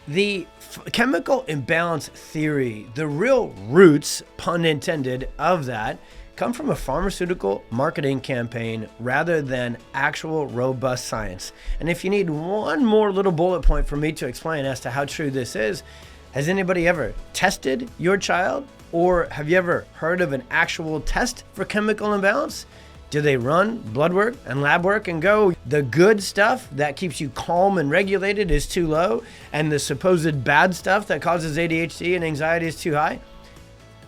The chemical imbalance theory, the real roots, pun intended, of that come from a pharmaceutical marketing campaign rather than actual robust science. And if you need one more little bullet point for me to explain as to how true this is, has anybody ever tested your child? Or have you ever heard of an actual test for chemical imbalance? Do they run blood work and lab work and go, the good stuff that keeps you calm and regulated is too low, and the supposed bad stuff that causes ADHD and anxiety is too high?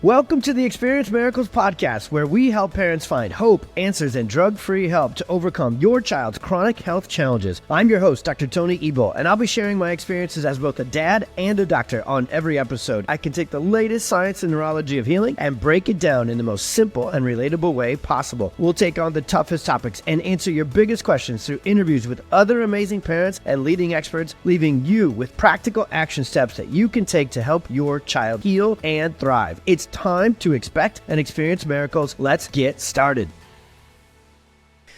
Welcome to the Experience Miracles podcast, where we help parents find hope, answers, and drug-free help to overcome your child's chronic health challenges. I'm your host, Dr. Tony Ebel, and I'll be sharing my experiences as both a dad and a doctor on every episode. I can take the latest science and neurology of healing and break it down in the most simple and relatable way possible. We'll take on the toughest topics and answer your biggest questions through interviews with other amazing parents and leading experts, leaving you with practical action steps that you can take to help your child heal and thrive. It's time to expect and experience miracles. Let's get started.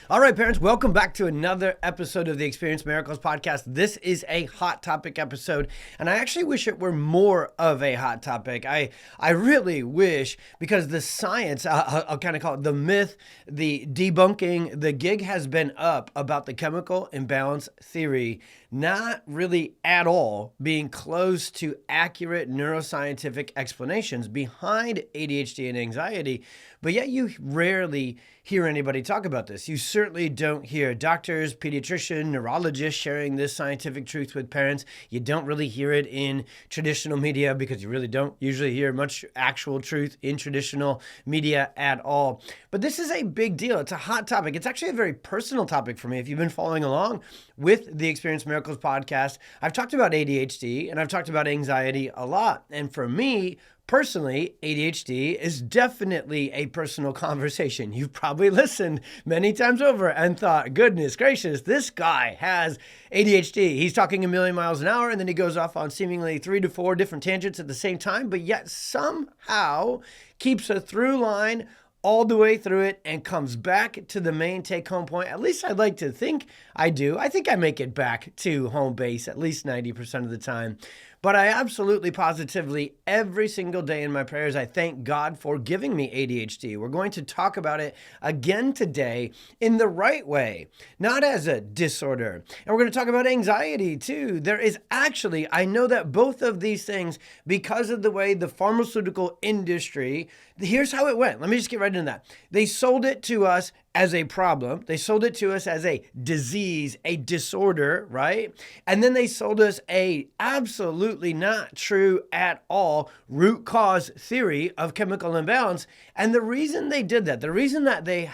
All right, parents, welcome back to another episode of the Experience Miracles podcast. This is a hot topic episode, and I actually wish it were more of a hot topic. I really wish, because the science, I'll kind of call it the myth, the debunking, the gig has been up about the chemical imbalance theory, not really at all being close to accurate neuroscientific explanations behind ADHD and anxiety, but yet you rarely hear anybody talk about this. You certainly don't hear doctors, pediatricians, neurologists sharing this scientific truth with parents. You don't really hear it in traditional media because you really don't usually hear much actual truth in traditional media at all. But this is a big deal. It's a hot topic. It's actually a very personal topic for me. If you've been following along with the Experience Miracles podcast, I've talked about ADHD and I've talked about anxiety a lot. And for me, personally, ADHD is definitely a personal conversation. You've probably listened many times over and thought, goodness gracious, this guy has ADHD. He's talking a million miles an hour, and then he goes off on seemingly 3 to 4 different tangents at the same time, but yet somehow keeps a through line all the way through it and comes back to the main take-home point. At least I'd like to think I do. I think I make it back to home base at least 90% of the time. But I absolutely, positively, every single day in my prayers, I thank God for giving me ADHD. We're going to talk about it again today in the right way, not as a disorder. And we're going to talk about anxiety too. There is actually, I know that both of these things, because of the way the pharmaceutical industry, here's how it went. Let me just get right into that. They sold it to us as a problem. They sold it to us as a disease, a disorder, right? And then they sold us a absolutely not true at all root cause theory of chemical imbalance. And the reason they did that, the reason that they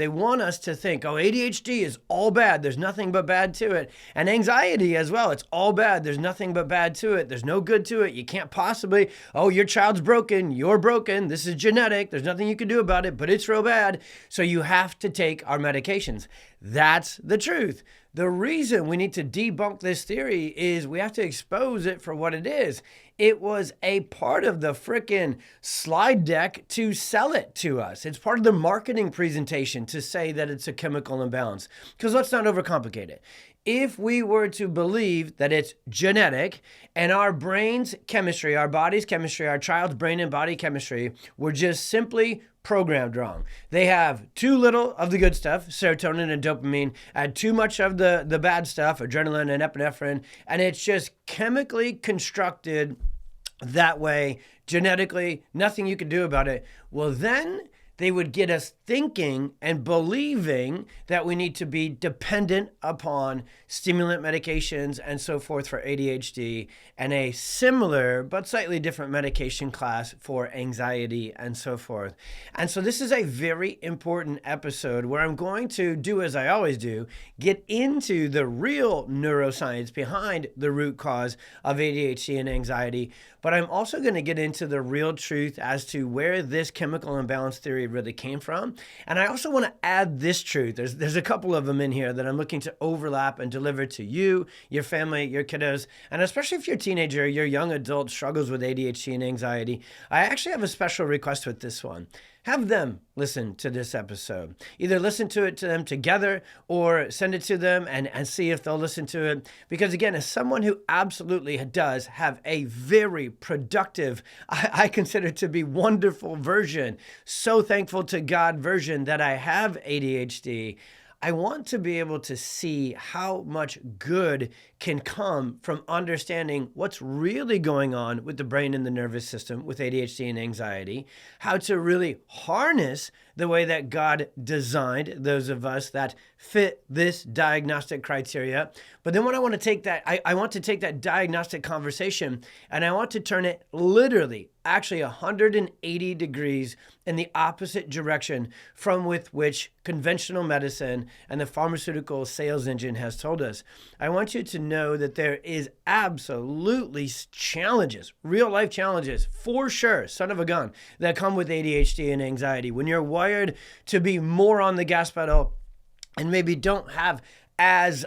want us to think, oh, ADHD is all bad. There's nothing but bad to it. And anxiety as well. It's all bad. There's nothing but bad to it. There's no good to it. You can't possibly, oh, your child's broken. You're broken. This is genetic. There's nothing you can do about it, but it's real bad. So you have to take our medications. That's the truth. The reason we need to debunk this theory is we have to expose it for what it is. It was a part of the frickin' slide deck to sell it to us. It's part of the marketing presentation to say that it's a chemical imbalance. Because let's not overcomplicate it. If we were to believe that it's genetic and our brain's chemistry, our body's chemistry, our child's brain and body chemistry were just simply programmed wrong. They have too little of the good stuff, serotonin and dopamine, and too much of the bad stuff, adrenaline and epinephrine, and it's just chemically constructed that way, genetically, nothing you can do about it. Well, then they would get us thinking and believing that we need to be dependent upon stimulant medications and so forth for ADHD and a similar but slightly different medication class for anxiety and so forth. And so this is a very important episode where I'm going to do as I always do, get into the real neuroscience behind the root cause of ADHD and anxiety, but I'm also going to get into the real truth as to where this chemical imbalance theory really came from. And I also want to add this truth. There's a couple of them in here that I'm looking to overlap and deliver to you, your family, your kiddos, and especially if your teenager, your young adult struggles with ADHD and anxiety. I actually have a special request with this one. have them listen to this episode. Either listen to it to them together or send it to them and see if they'll listen to it. Because again, as someone who absolutely does have a very productive, I consider to be wonderful version, so thankful to God version that I have ADHD, I want to be able to see how much good can come from understanding what's really going on with the brain and the nervous system with ADHD and anxiety, how to really harness the way that God designed those of us that fit this diagnostic criteria. But then what I want to take that, I want to take that diagnostic conversation and I want to turn it literally, actually 180 degrees in the opposite direction from with which conventional medicine and the pharmaceutical sales engine has told us. I want you to know that there is absolutely challenges, real life challenges, for sure, son of a gun, that come with ADHD and anxiety. When you're wired to be more on the gas pedal and maybe don't have as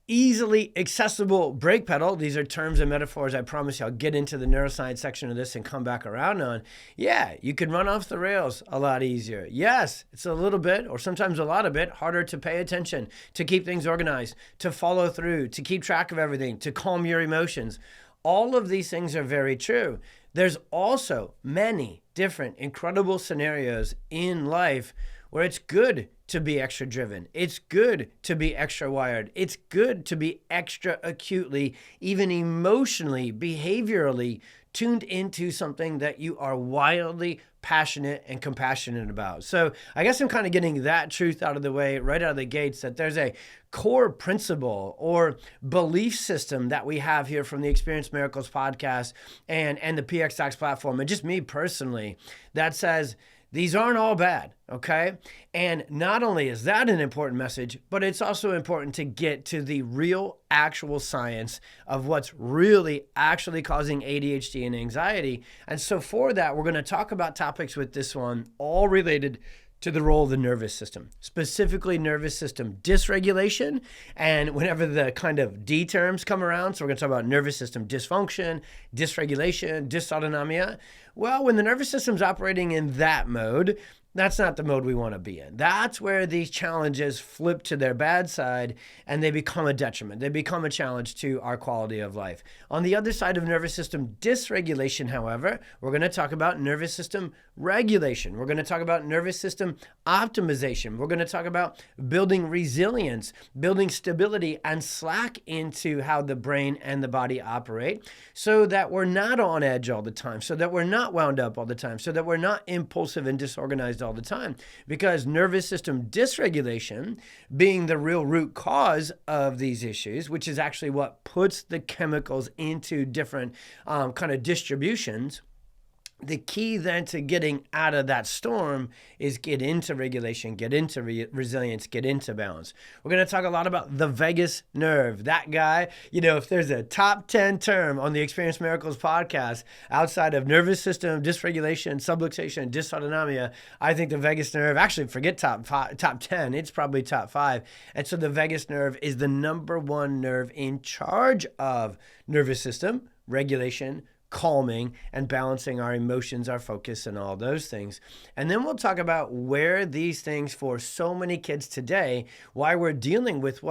easily accessible brake pedal. These are terms and metaphors I promise you I'll get into the neuroscience section of this and come back around on. Yeah, you can run off the rails a lot easier. Yes, it's a little bit or sometimes a lot of bit harder to pay attention, to keep things organized, to follow through, to keep track of everything, to calm your emotions. All of these things are very true. There's also many different incredible scenarios in life where it's good to be extra driven. It's good to be extra wired. It's good to be extra acutely, even emotionally, behaviorally tuned into something that you are wildly passionate and compassionate about. So I guess I'm kind of getting that truth out of the way right out of the gates, that there's a core principle or belief system that we have here from the Experience Miracles podcast and the PX Docs platform, and just me personally, that says these aren't all bad, okay? And not only is that an important message, but it's also important to get to the real, actual science of what's really actually causing ADHD and anxiety. And so for that, we're going to talk about topics with this one, all related to the role of the nervous system, specifically nervous system dysregulation. And whenever the kind of D terms come around, so we're going to talk about nervous system dysfunction, dysregulation, dysautonomia. Well, when the nervous system's operating in that mode, that's not the mode we want to be in. That's where these challenges flip to their bad side and they become a detriment. They become a challenge to our quality of life. On the other side of nervous system dysregulation, however, we're going to talk about nervous system regulation. We're going to talk about nervous system optimization. We're going to talk about building resilience, building stability and slack into how the brain and the body operate so that we're not on edge all the time, so that we're not wound up all the time, so that we're not impulsive and disorganized all the time, because nervous system dysregulation being the real root cause of these issues, which is actually what puts the chemicals into different kind of distributions. The key then to getting out of that storm is get into regulation, get into resilience, get into balance. We're going to talk a lot about the vagus nerve. That guy, if there's a top 10 term on the Experience Miracles podcast outside of nervous system dysregulation, subluxation, dysautonomia, I think the vagus nerve, actually forget top 10, it's probably top 5. And so the vagus nerve is the number one nerve in charge of nervous system regulation, calming and balancing our emotions, our focus, and all those things. And then we'll talk about where these things for so many kids today, why we're dealing with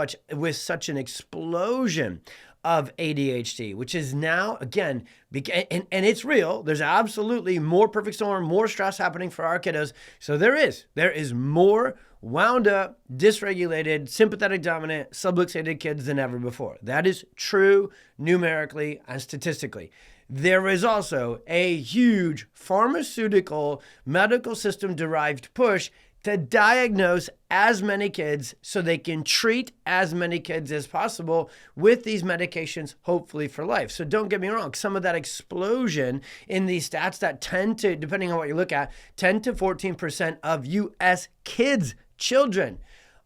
such an explosion of ADHD, which is now, again, and it's real. There's absolutely more perfect storm, more stress happening for our kiddos. So there is more wound up, dysregulated, sympathetic dominant, subluxated kids than ever before. That is true numerically and statistically. There is also a huge pharmaceutical, medical system derived push to diagnose as many kids so they can treat as many kids as possible with these medications, hopefully for life. So don't get me wrong, some of that explosion in these stats that tend to, depending on what you look at, 10 to 14% of US kids, children,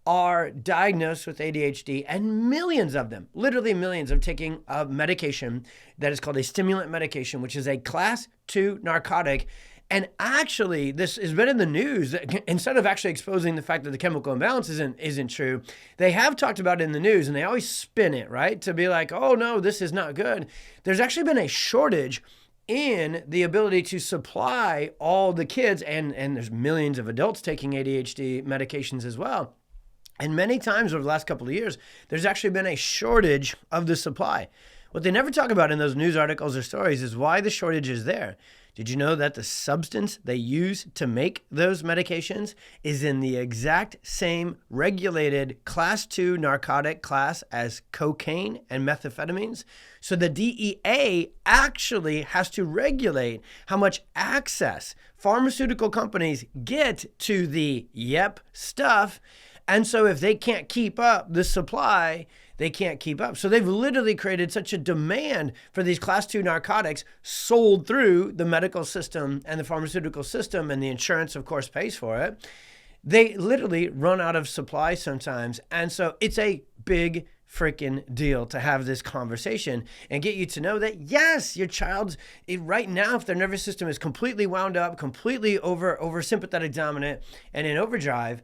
are diagnosed with ADHD, and millions of them, literally millions, of taking a medication that is called a stimulant medication, which is a class 2 narcotic. And actually, this has been in the news. Instead of actually exposing the fact that the chemical imbalance isn't true, they have talked about it in the news, and they always spin it, right? To be like, oh no, this is not good. There's actually been a shortage in the ability to supply all the kids, and there's millions of adults taking ADHD medications as well. And many times over the last couple of years, there's actually been a shortage of the supply. What they never talk about in those news articles or stories is why the shortage is there. Did you know that the substance they use to make those medications is in the exact same regulated class 2 narcotic class as cocaine and methamphetamines? So the DEA actually has to regulate how much access pharmaceutical companies get to the stuff. And so if they can't keep up the supply, they can't keep up. So they've literally created such a demand for these class 2 narcotics sold through the medical system and the pharmaceutical system, and the insurance, of course, pays for it. They literally run out of supply sometimes. And so it's a big freaking deal to have this conversation and get you to know that, yes, your child's right now, if their nervous system is completely wound up, completely over sympathetic dominant and in overdrive,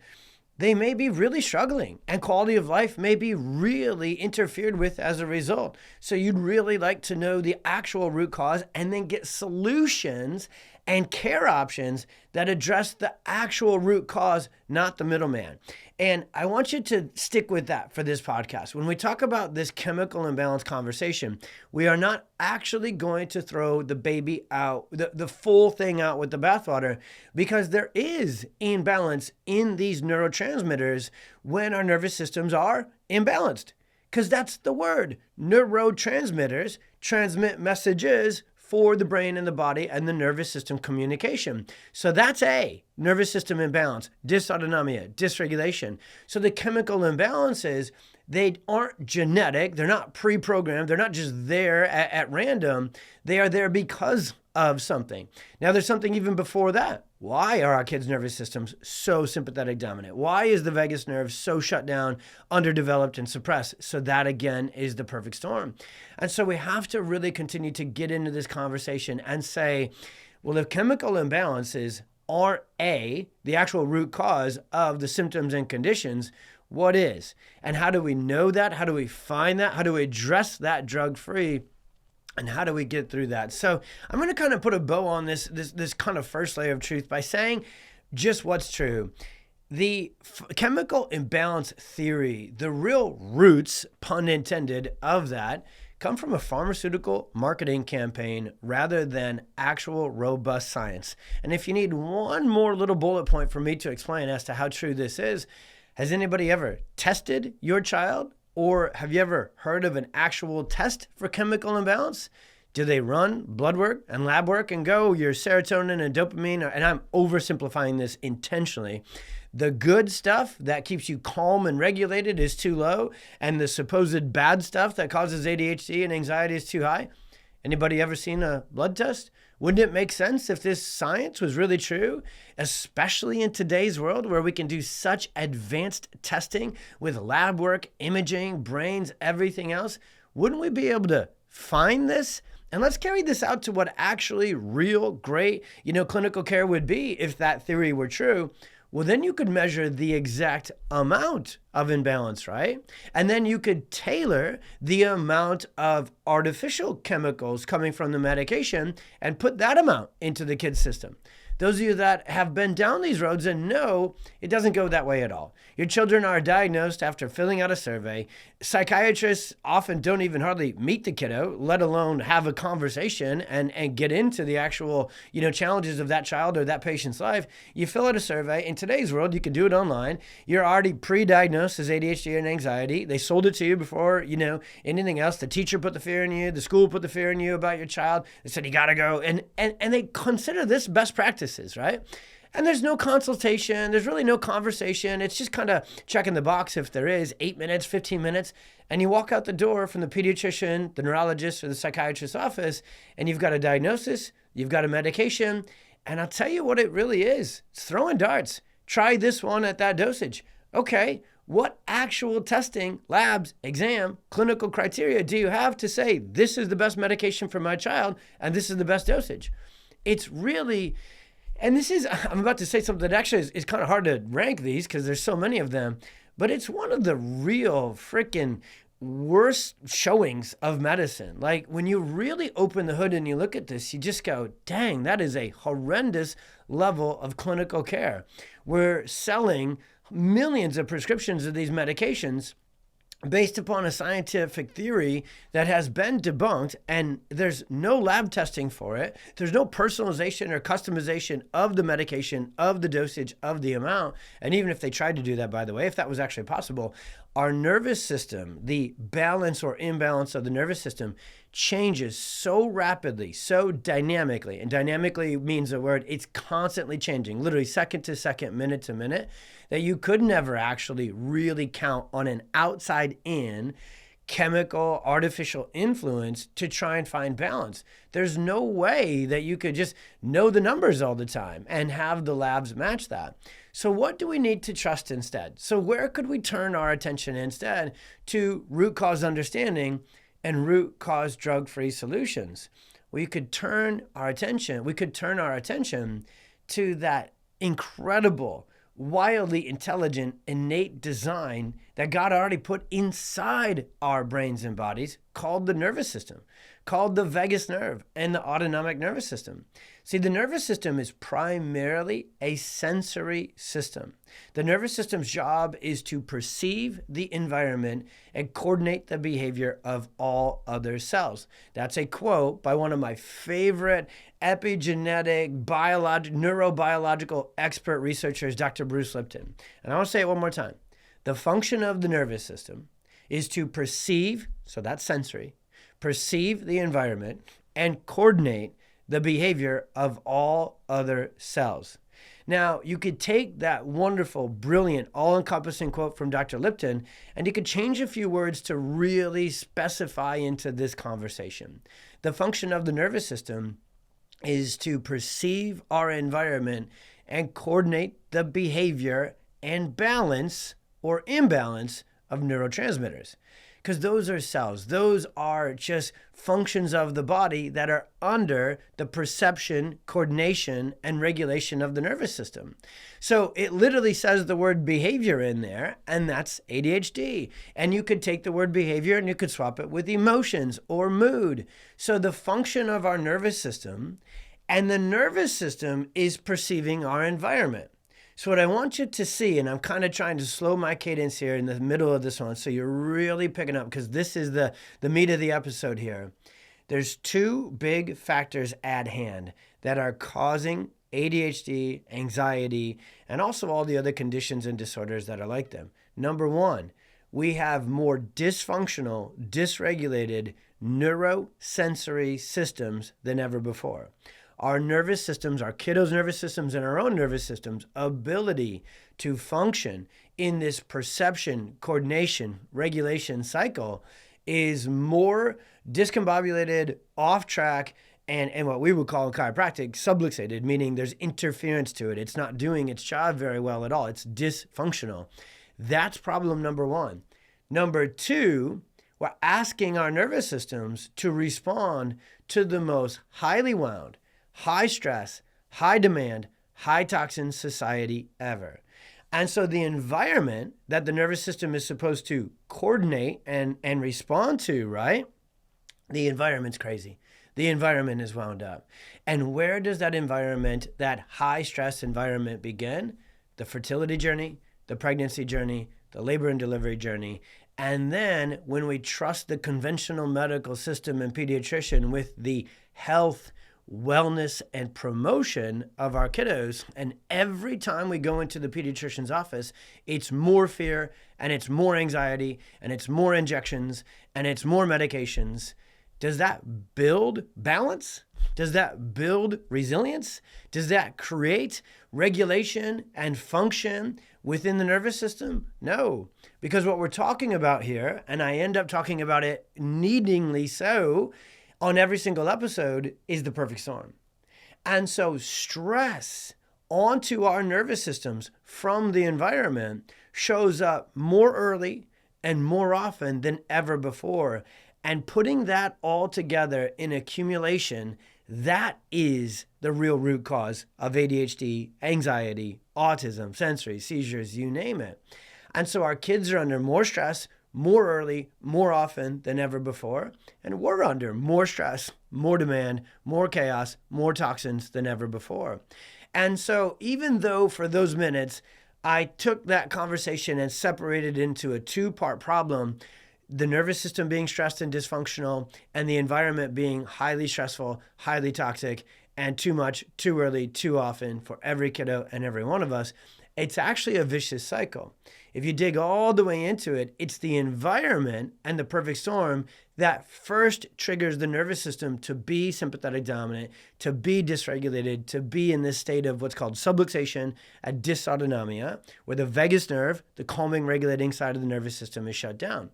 they may be really struggling, and quality of life may be really interfered with as a result. So you'd really like to know the actual root cause and then get solutions and care options that address the actual root cause, not the middleman. And I want you to stick with that for this podcast. When we talk about this chemical imbalance conversation, we are not actually going to throw the baby out, the full thing out with the bathwater, because there is imbalance in these neurotransmitters when our nervous systems are imbalanced. Because that's the word. Neurotransmitters transmit messages for the brain and the body and the nervous system communication. So that's a nervous system imbalance, dysautonomia, dysregulation. So the chemical imbalances, they aren't genetic. They're not pre-programmed. They're not just there at random. They are there because of something. Now, there's something even before that. Why are our kids' nervous systems so sympathetic dominant? Why is the vagus nerve so shut down, underdeveloped, and suppressed? So that, again, is the perfect storm. And so we have to really continue to get into this conversation and say, well, if chemical imbalances aren't the actual root cause of the symptoms and conditions, what is? And how do we know that? How do we find that? How do we address that drug-free? And how do we get through that? So I'm going to kind of put a bow on this kind of first layer of truth by saying just what's true. The chemical imbalance theory, the real roots, pun intended, of that come from a pharmaceutical marketing campaign rather than actual robust science. And if you need one more little bullet point for me to explain as to how true this is, has anybody ever tested your child? Or have you ever heard of an actual test for chemical imbalance? Do they run blood work and lab work and go, your serotonin and dopamine, and I'm oversimplifying this intentionally, the good stuff that keeps you calm and regulated is too low, and the supposed bad stuff that causes ADHD and anxiety is too high? Anybody ever seen a blood test? Wouldn't it make sense if this science was really true, especially in today's world where we can do such advanced testing with lab work, imaging, brains, everything else? Wouldn't we be able to find this? And let's carry this out to what actually real, great, clinical care would be if that theory were true. Well, then you could measure the exact amount of imbalance, right? And then you could tailor the amount of artificial chemicals coming from the medication and put that amount into the kid's system. Those of you that have been down these roads and know it doesn't go that way at all. Your children are diagnosed after filling out a survey. Psychiatrists often don't even hardly meet the kiddo, let alone have a conversation and get into the actual, challenges of that child or that patient's life. You fill out a survey. In today's world, you can do it online. You're already pre-diagnosed as ADHD and anxiety. They sold it to you before, anything else. The teacher put the fear in you. The school put the fear in you about your child. They said, you got to go. And they consider this best practices, right? And there's no consultation. There's really no conversation. It's just kind of checking the box if there is, 8 minutes, 15 minutes. And you walk out the door from the pediatrician, the neurologist, or the psychiatrist's office, and you've got a diagnosis, you've got a medication. And I'll tell you what it really is. It's throwing darts. Try this one at that dosage. Okay, what actual testing, labs, exam, clinical criteria do you have to say this is the best medication for my child and this is the best dosage? It's really... And this is, I'm about to say something that actually is kind of hard to rank these because there's so many of them, but it's one of the real freaking worst showings of medicine. Like when you really open the hood and you look at this, you just go, dang, that is a horrendous level of clinical care. We're selling millions of prescriptions of these medications based upon a scientific theory that has been debunked, and there's no lab testing for it. There's no personalization or customization of the medication, of the dosage, of the amount. And even if they tried to do that, by the way, if that was actually possible, our nervous system, the balance or imbalance of the nervous system, changes so rapidly, so dynamically. And dynamically means the word, it's constantly changing, literally second to second, minute to minute, that you could never actually really count on an outside in chemical, artificial influence to try and find balance. There's no way that you could just know the numbers all the time and have the labs match that. So what do we need to trust instead? So where could we turn our attention instead to root cause understanding and root cause drug-free solutions? We could turn our attention to that incredible, wildly intelligent, innate design that God already put inside our brains and bodies, called the nervous system, called the vagus nerve and the autonomic nervous system. See, the nervous system is primarily a sensory system. The nervous system's job is to perceive the environment and coordinate the behavior of all other cells. That's a quote by one of my favorite epigenetic, neurobiological expert researchers, Dr. Bruce Lipton. And I want to say it one more time. The function of the nervous system is to perceive, so that's sensory, perceive the environment and coordinate the behavior of all other cells. Now, you could take that wonderful, brilliant, all-encompassing quote from Dr. Lipton, and you could change a few words to really specify into this conversation. The function of the nervous system is to perceive our environment and coordinate the behavior and balance or imbalance of neurotransmitters. Because those are cells. Those are just functions of the body that are under the perception, coordination, and regulation of the nervous system. So it literally says the word behavior in there, and that's ADHD. And you could take the word behavior and you could swap it with emotions or mood. So the function of our nervous system, and the nervous system is perceiving our environment. So what I want you to see, and I'm kind of trying to slow my cadence here in the middle of this one, so you're really picking up, because this is the meat of the episode here. There's two big factors at hand that are causing ADHD, anxiety, and also all the other conditions and disorders that are like them. Number one, we have more dysfunctional, dysregulated neurosensory systems than ever before. Our nervous systems, our kiddos' nervous systems, and our own nervous systems' ability to function in this perception, coordination, regulation cycle is more discombobulated, off track, and what we would call in chiropractic subluxated, meaning there's interference to it. It's not doing its job very well at all. It's dysfunctional. That's problem number one. Number two, we're asking our nervous systems to respond to the most highly wound, high stress, high demand, high toxin society ever. And so the environment that the nervous system is supposed to coordinate and respond to, right? The environment's crazy. The environment is wound up. And where does that environment, that high stress environment begin? The fertility journey, the pregnancy journey, the labor and delivery journey. And then when we trust the conventional medical system and pediatrician with the health, wellness, and promotion of our kiddos, and every time we go into the pediatrician's office, it's more fear, and it's more anxiety, and it's more injections, and it's more medications. Does that build balance? Does that build resilience? Does that create regulation and function within the nervous system? No, because what we're talking about here, and I end up talking about it needingly so on every single episode, is the perfect storm. And so stress onto our nervous systems from the environment shows up more early and more often than ever before. And putting that all together in accumulation, that is the real root cause of ADHD, anxiety, autism, sensory, seizures, you name it. And so our kids are under more stress, more early, more often than ever before. And we're under more stress, more demand, more chaos, more toxins than ever before. And so even though for those minutes, I took that conversation and separated into a two-part problem, the nervous system being stressed and dysfunctional, and the environment being highly stressful, highly toxic, and too much, too early, too often for every kiddo and every one of us, it's actually a vicious cycle. If you dig all the way into it, it's the environment and the perfect storm that first triggers the nervous system to be sympathetic dominant, to be dysregulated, to be in this state of what's called subluxation and dysautonomia, where the vagus nerve, the calming, regulating side of the nervous system, is shut down.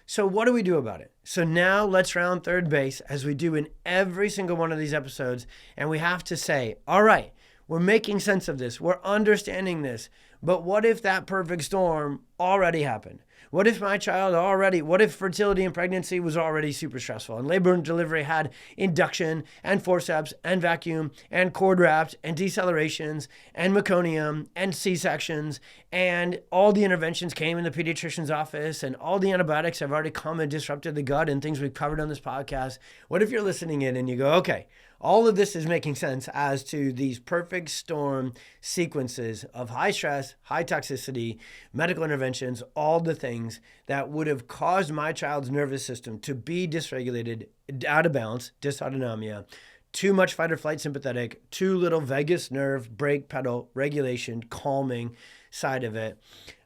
So what do we do about it? So now let's round third base as we do in every single one of these episodes. And we have to say, all right, we're making sense of this. We're understanding this. But what if that perfect storm already happened? What if what if fertility and pregnancy was already super stressful and labor and delivery had induction and forceps and vacuum and cord wraps and decelerations and meconium and C-sections and all the interventions came in the pediatrician's office and all the antibiotics have already come and disrupted the gut and things we've covered on this podcast? What if you're listening in and you go, okay, all of this is making sense as to these perfect storm sequences of high stress, high toxicity, medical interventions, all the things that would have caused my child's nervous system to be dysregulated, out of balance, dysautonomia, too much fight or flight sympathetic, too little vagus nerve, brake pedal, regulation, calming side of it.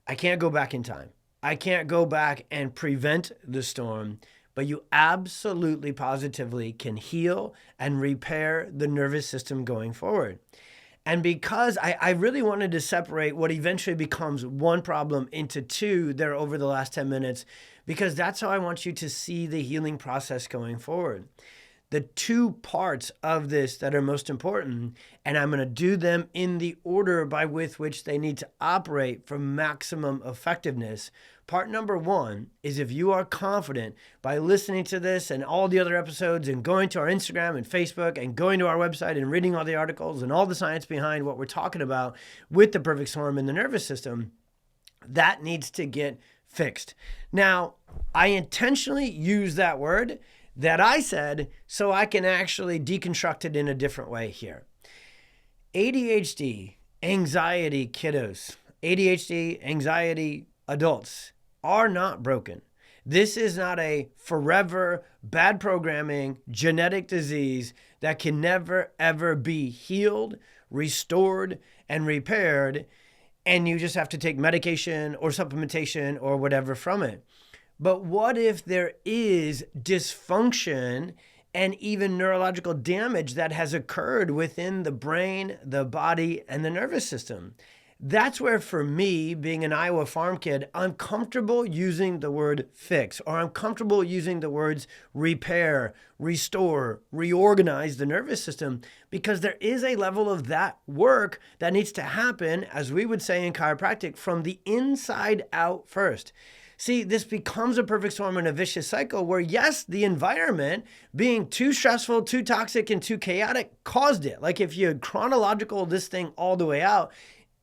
I can't go back in time. I can't go back and prevent the storm. But you absolutely, positively can heal and repair the nervous system going forward. And because I really wanted to separate what eventually becomes one problem into two there over the last 10 minutes, because that's how I want you to see the healing process going forward. The two parts of this that are most important, and I'm going to do them in the order by with which they need to operate for maximum effectiveness. Part number one is if you are confident by listening to this and all the other episodes and going to our Instagram and Facebook and going to our website and reading all the articles and all the science behind what we're talking about with the perfect storm in the nervous system, that needs to get fixed. Now, I intentionally use that word that I said so I can actually deconstruct it in a different way here. ADHD, anxiety kiddos, ADHD, anxiety adults are not broken. This is not a forever bad programming genetic disease that can never ever be healed, restored, and repaired, and you just have to take medication or supplementation or whatever from it. But what if there is dysfunction and even neurological damage that has occurred within the brain, the body, and the nervous system? That's where, for me, being an Iowa farm kid, I'm comfortable using the word fix, or I'm comfortable using the words repair, restore, reorganize the nervous system, because there is a level of that work that needs to happen, as we would say in chiropractic, from the inside out first. See, this becomes a perfect storm and a vicious cycle where, yes, the environment being too stressful, too toxic, and too chaotic caused it. Like if you had chronological this thing all the way out,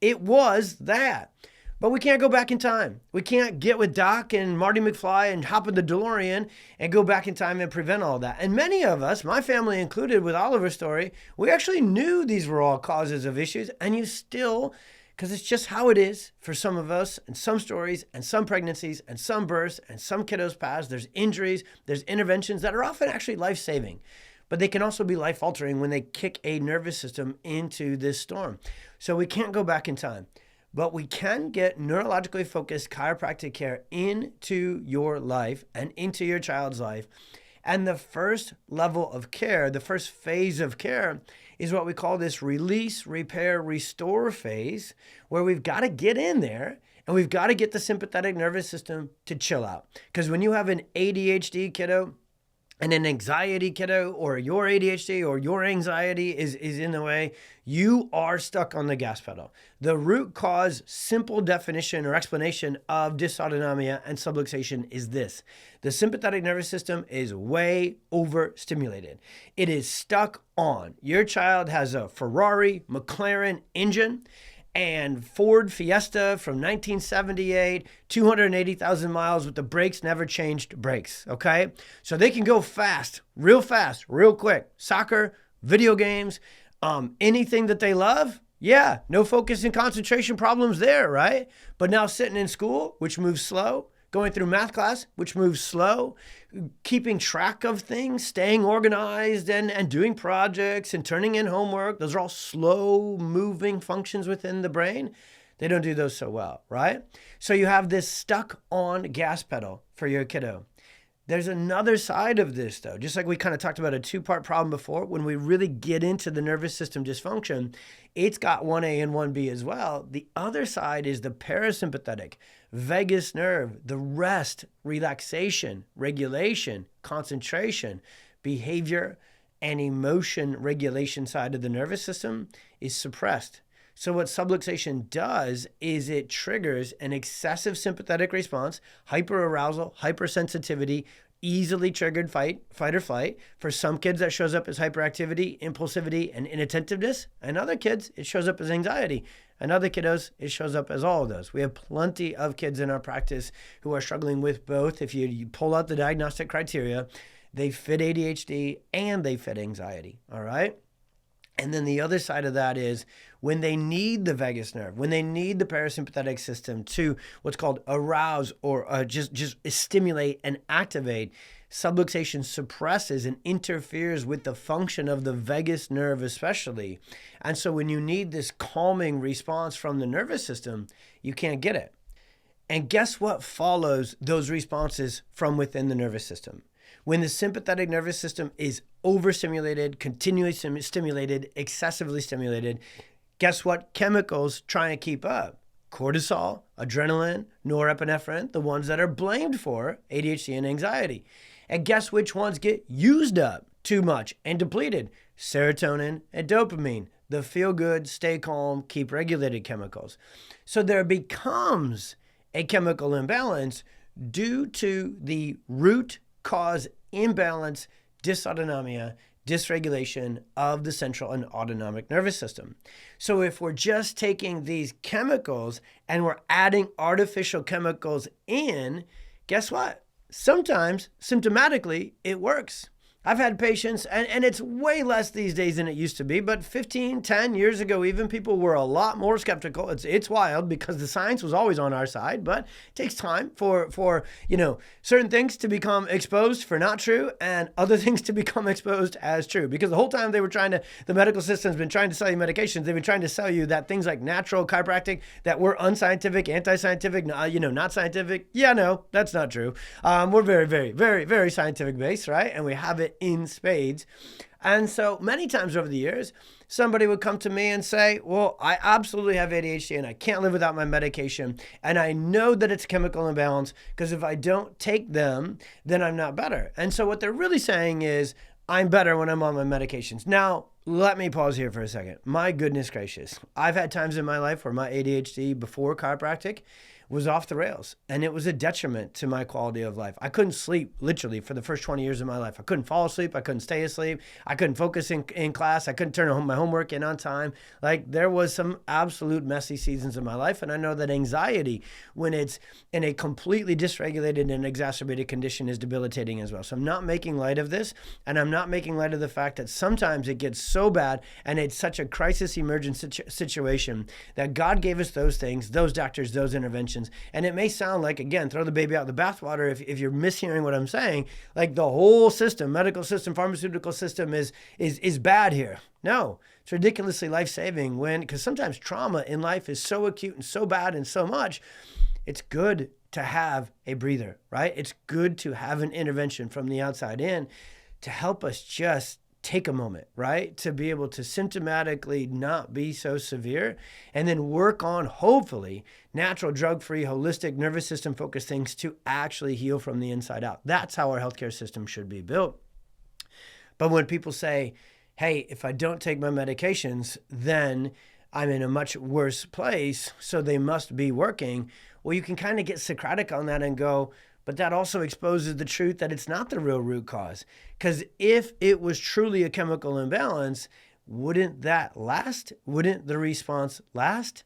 it was that. But we can't go back in time. We can't get with Doc and Marty McFly and hop in the DeLorean and go back in time and prevent all that. And many of us, my family included with Oliver's story, we actually knew these were all causes of issues, and you still, because it's just how it is for some of us, and some stories, and some pregnancies, and some births, and some kiddos pass. There's injuries, there's interventions that are often actually life-saving, but they can also be life-altering when they kick a nervous system into this storm. So we can't go back in time, but we can get neurologically focused chiropractic care into your life and into your child's life. And the first level of care, the first phase of care, is what we call this release, repair, restore phase, where we've got to get in there and we've got to get the sympathetic nervous system to chill out. Because when you have an ADHD kiddo and an anxiety kiddo, or your ADHD or your anxiety is in the way, you are stuck on the gas pedal. The root cause, simple definition or explanation of dysautonomia and subluxation is this: the sympathetic nervous system is way overstimulated. It is stuck on. Your child has a Ferrari, McLaren engine, and Ford Fiesta from 1978, 280,000 miles with the brakes never changed brakes, okay? So they can go fast, real quick. Soccer, video games, anything that they love, yeah, no focus and concentration problems there, right? But now sitting in school, which moves slow, going through math class, which moves slow, keeping track of things, staying organized and doing projects and turning in homework. Those are all slow moving functions within the brain. They don't do those so well, right? So you have this stuck on gas pedal for your kiddo. There's another side of this though, just like we kind of talked about a two-part problem before. When we really get into the nervous system dysfunction, it's got 1A and 1B as well. The other side is the parasympathetic, vagus nerve, the rest, relaxation, regulation, concentration, behavior, and emotion regulation side of the nervous system is suppressed. So what subluxation does is it triggers an excessive sympathetic response, hyperarousal, hypersensitivity, easily triggered fight or flight. For some kids, that shows up as hyperactivity, impulsivity, and inattentiveness. And other kids, it shows up as anxiety. And other kiddos, it shows up as all of those. We have plenty of kids in our practice who are struggling with both. If you pull out the diagnostic criteria, they fit ADHD and they fit anxiety, all right? And then the other side of that is when they need the vagus nerve, when they need the parasympathetic system to what's called arouse or just stimulate and activate, subluxation suppresses and interferes with the function of the vagus nerve especially. And so when you need this calming response from the nervous system, you can't get it. And guess what follows those responses from within the nervous system? When the sympathetic nervous system is overstimulated, continually stimulated, excessively stimulated, guess what chemicals try and keep up? Cortisol, adrenaline, norepinephrine, the ones that are blamed for ADHD and anxiety. And guess which ones get used up too much and depleted? Serotonin and dopamine, the feel-good, stay calm, keep regulated chemicals. So there becomes a chemical imbalance due to the root cause imbalance, dysautonomia, dysregulation of the central and autonomic nervous system. So if we're just taking these chemicals and we're adding artificial chemicals in, guess what? Sometimes symptomatically it works. I've had patients, and it's way less these days than it used to be, but 15, 10 years ago, even people were a lot more skeptical. It's wild because the science was always on our side, but it takes time for certain things to become exposed for not true and other things to become exposed as true. Because the whole time the medical system's been trying to sell you medications, they've been trying to sell you that things like natural chiropractic that were unscientific, anti-scientific, not scientific. Yeah, no, that's not true. We're very, very, very, very scientific based, right? And we have it in spades. And so many times over the years, somebody would come to me and say, well, I absolutely have ADHD and I can't live without my medication. And I know that it's chemical imbalance because if I don't take them, then I'm not better. And so what they're really saying is, I'm better when I'm on my medications. Now, let me pause here for a second. My goodness gracious. I've had times in my life where my ADHD before chiropractic was off the rails, and it was a detriment to my quality of life. I couldn't sleep literally for the first 20 years of my life. I couldn't fall asleep. I couldn't stay asleep. I couldn't focus in class. I couldn't turn my homework in on time. Like there was some absolute messy seasons of my life. And I know that anxiety, when it's in a completely dysregulated and exacerbated condition, is debilitating as well. So I'm not making light of this, and I'm not making light of the fact that sometimes it gets so bad and it's such a crisis emergent situation that God gave us those things, those doctors, those interventions. And it may sound like, again, throw the baby out the bathwater if you're mishearing what I'm saying, like the whole system, medical system, pharmaceutical system is bad here. No, it's ridiculously life-saving because sometimes trauma in life is so acute and so bad and so much, it's good to have a breather, right? It's good to have an intervention from the outside in to help us just take a moment, right? To be able to symptomatically not be so severe and then work on, hopefully, natural, drug-free, holistic, nervous system focused things to actually heal from the inside out. That's how our healthcare system should be built. But when people say, hey, if I don't take my medications, then I'm in a much worse place, so they must be working. Well, you can kind of get Socratic on that and go, but that also exposes the truth that it's not the real root cause. Because if it was truly a chemical imbalance, wouldn't that last? Wouldn't the response last?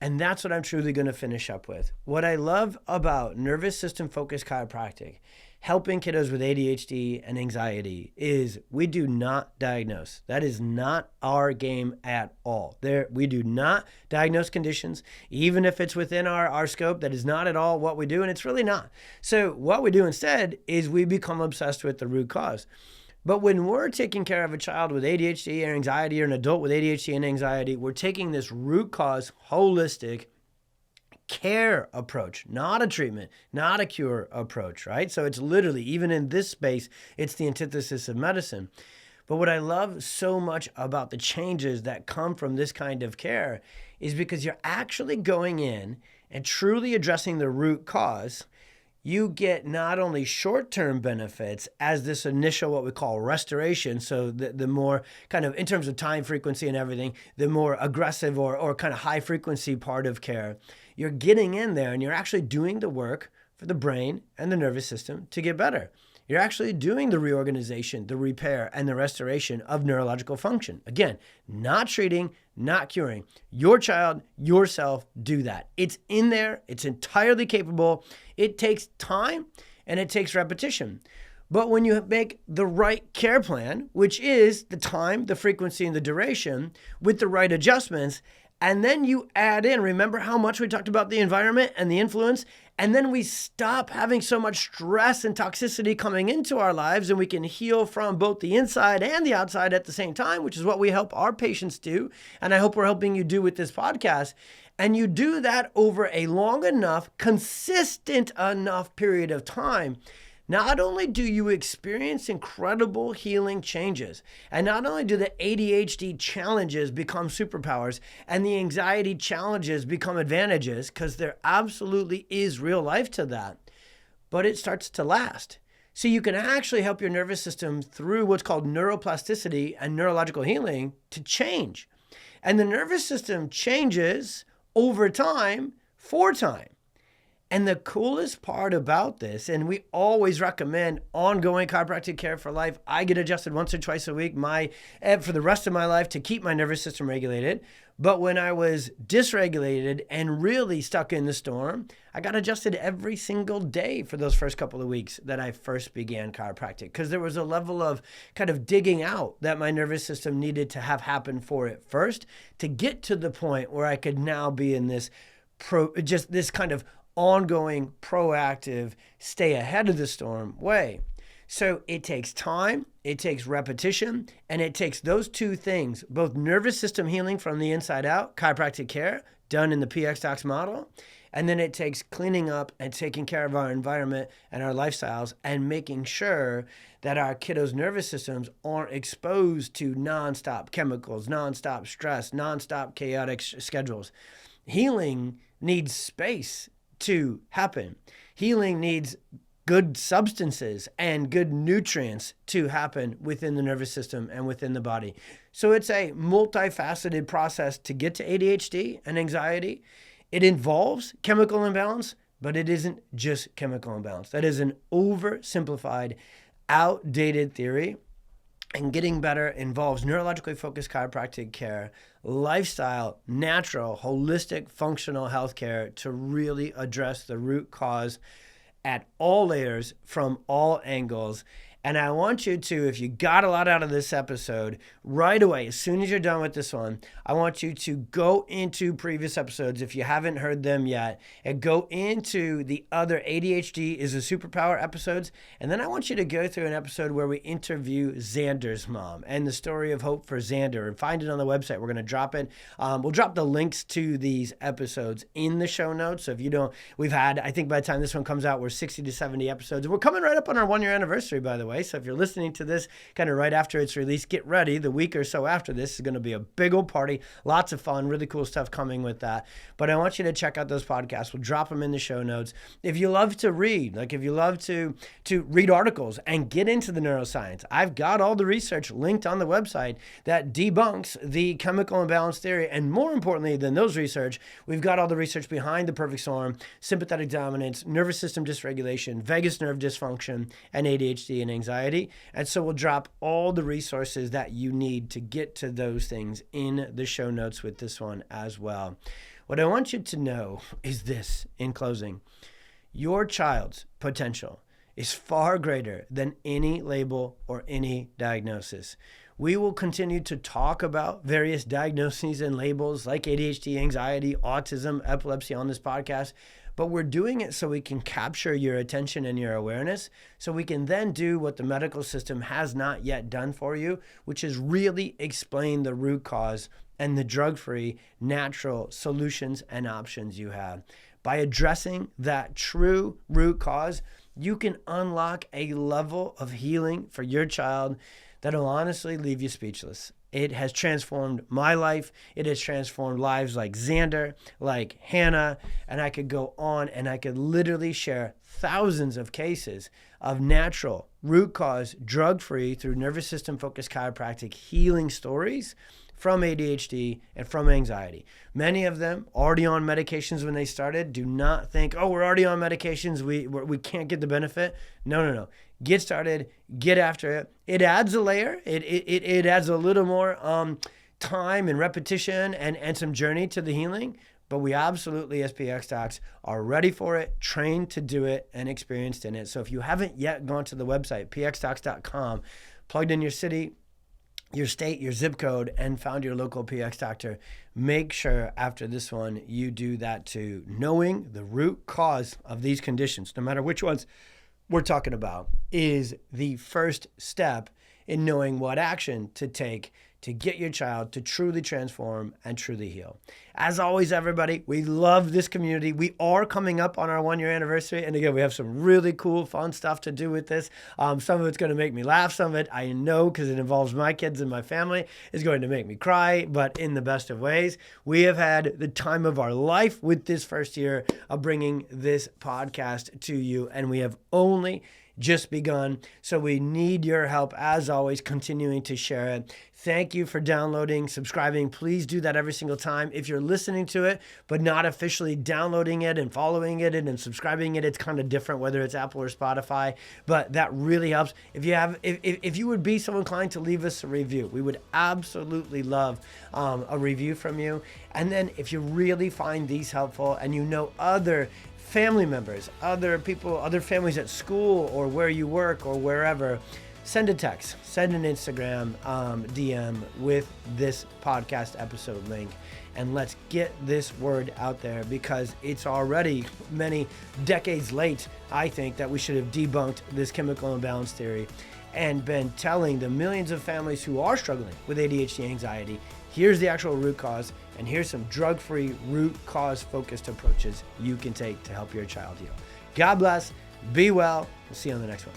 And that's what I'm truly going to finish up with. What I love about nervous system focused chiropractic, helping kiddos with ADHD and anxiety, is we do not diagnose. That is not our game at all. We do not diagnose conditions, even if it's within our scope. That is not at all what we do, and it's really not. So what we do instead is we become obsessed with the root cause. But when we're taking care of a child with ADHD or anxiety, or an adult with ADHD and anxiety, we're taking this root cause, holistic care approach, not a treatment, not a cure approach, right? So it's literally, even in this space, it's the antithesis of medicine. But what I love so much about the changes that come from this kind of care is because you're actually going in and truly addressing the root cause. You get not only short-term benefits as this initial, what we call restoration. So the more kind of, in terms of time, frequency, and everything, the more aggressive or kind of high frequency part of care, you're getting in there and you're actually doing the work for the brain and the nervous system to get better. You're actually doing the reorganization, the repair, and the restoration of neurological function. Again, not treating, not curing. Your child, yourself, do that. It's in there. It's entirely capable. It takes time and it takes repetition. But when you make the right care plan, which is the time, the frequency, and the duration, with the right adjustments, and then you add in, remember how much we talked about the environment and the influence? And then we stop having so much stress and toxicity coming into our lives, and we can heal from both the inside and the outside at the same time, which is what we help our patients do. And I hope we're helping you do with this podcast. And you do that over a long enough, consistent enough period of time. Not only do you experience incredible healing changes, and not only do the ADHD challenges become superpowers and the anxiety challenges become advantages, because there absolutely is real life to that, but it starts to last. So you can actually help your nervous system through what's called neuroplasticity and neurological healing to change. And the nervous system changes over time for time. And the coolest part about this, and we always recommend ongoing chiropractic care for life. I get adjusted once or twice a week for the rest of my life to keep my nervous system regulated. But when I was dysregulated and really stuck in the storm, I got adjusted every single day for those first couple of weeks that I first began chiropractic, because there was a level of kind of digging out that my nervous system needed to have happen for it first to get to the point where I could now be in this this kind of ongoing, proactive, stay ahead of the storm way. So it takes time, it takes repetition, and it takes those two things, both nervous system healing from the inside out, chiropractic care done in the PX Docs model, and then it takes cleaning up and taking care of our environment and our lifestyles and making sure that our kiddos' nervous systems aren't exposed to nonstop chemicals, nonstop stress, nonstop chaotic schedules. Healing needs space to happen. Healing needs good substances and good nutrients to happen within the nervous system and within the body. So it's a multifaceted process to get to ADHD and anxiety. It involves chemical imbalance, but it isn't just chemical imbalance. That is an oversimplified, outdated theory. And getting better involves neurologically focused chiropractic care, lifestyle, natural, holistic, functional healthcare to really address the root cause at all layers from all angles. And I want you to, if you got a lot out of this episode, right away, as soon as you're done with this one, I want you to go into previous episodes, if you haven't heard them yet, and go into the other ADHD is a Superpower episodes. And then I want you to go through an episode where we interview Xander's mom and the story of hope for Xander, and find it on the website. We're going to drop it. We'll drop the links to these episodes in the show notes. So if you don't, we've had, I think by the time this one comes out, we're 60 to 70 episodes. We're coming right up on our 1-year anniversary, by the way. So if you're listening to this kind of right after it's released, get ready. The week or so after this is going to be a big old party. Lots of fun, really cool stuff coming with that. But I want you to check out those podcasts. We'll drop them in the show notes. If you love to read, like if you love to read articles and get into the neuroscience, I've got all the research linked on the website that debunks the chemical imbalance theory. And more importantly than those research, we've got all the research behind the perfect storm, sympathetic dominance, nervous system dysregulation, vagus nerve dysfunction, and ADHD and anxiety. anxiety. And so we'll drop all the resources that you need to get to those things in the show notes with this one as well. What I want you to know is this in closing: your child's potential is far greater than any label or any diagnosis. We will continue to talk about various diagnoses and labels like ADHD, anxiety, autism, epilepsy on this podcast, but we're doing it so we can capture your attention and your awareness, so we can then do what the medical system has not yet done for you, which is really explain the root cause and the drug-free, natural solutions and options you have. By addressing that true root cause, you can unlock a level of healing for your child that'll honestly leave you speechless. It has transformed my life. It has transformed lives like Xander, like Hannah, and I could go on and I could literally share thousands of cases of natural, root cause, drug-free, through nervous system focused chiropractic healing stories from ADHD and from anxiety. Many of them already on medications when they started. Do not think, oh, we're already on medications, we can't get the benefit. No. Get started, get after it. It adds a layer. It adds a little more time and repetition and some journey to the healing. But we absolutely, as PX Docs, are ready for it, trained to do it, and experienced in it. So if you haven't yet gone to the website, pxdocs.com, plugged in your city, your state, your zip code, and found your local PX doctor, make sure after this one you do that too. Knowing the root cause of these conditions, no matter which ones we're talking about, is the first step in knowing what action to take to get your child to truly transform and truly heal. As always, everybody, we love this community. We are coming up on our 1-year anniversary. And again, we have some really cool, fun stuff to do with this. Some of it's going to make me laugh. Some of it, I know, because it involves my kids and my family, is going to make me cry, but in the best of ways. We have had the time of our life with this first year of bringing this podcast to you. And we have only just begun. So we need your help, as always, continuing to share it. Thank you for downloading, subscribing. Please do that every single time. If you're listening to it, but not officially downloading it and following it and subscribing it, it's kind of different, whether it's Apple or Spotify, but that really helps. If you would be so inclined to leave us a review, we would absolutely love a review from you. And then if you really find these helpful and you know other family members, other people, other families at school or where you work or wherever, send a text, send an Instagram DM with this podcast episode link, and let's get this word out there, because it's already many decades late, I think, that we should have debunked this chemical imbalance theory and been telling the millions of families who are struggling with ADHD anxiety, here's the actual root cause, and here's some drug-free, root cause-focused approaches you can take to help your child heal. God bless. Be well. We'll see you on the next one.